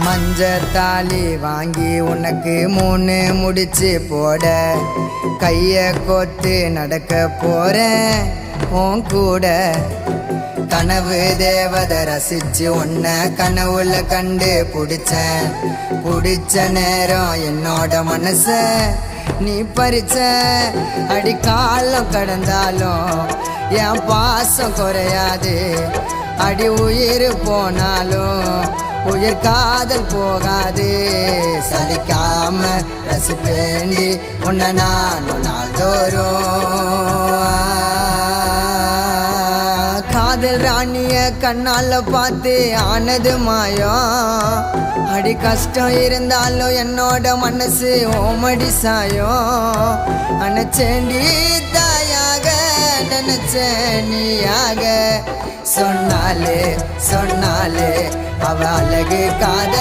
மஞ்சத்தாலி வாங்கி உனக்கு 3 முடிச்சு போட கைய கோத்து நடக்க போறேன் உன் கூட. கனவு தேவதை ரசிச்சு உன்னை கனவுல கண்டு பிடிச்ச நேரம் என்னோட மனச நீ பறிச்ச. அடிக்காலம் கடந்தாலும் என் பாசம் குறையாது, அடி உயிர் போனாலும் உயிர் காதல் போகாது. சலிக்காம ரசிப்பேண்டி உன்னை நானும் நாள்தோறும். காதல் ராணிய கண்ணால பார்த்து ஆனது மாயம், அடி கஷ்டம் இருந்தாலும் என்னோட மனசு ஓமடி சாயம். அணைச்சேண்டி தாயாக நினைச்சேன் நீயாக, சொன்னாலே அவ அழகு காதல்.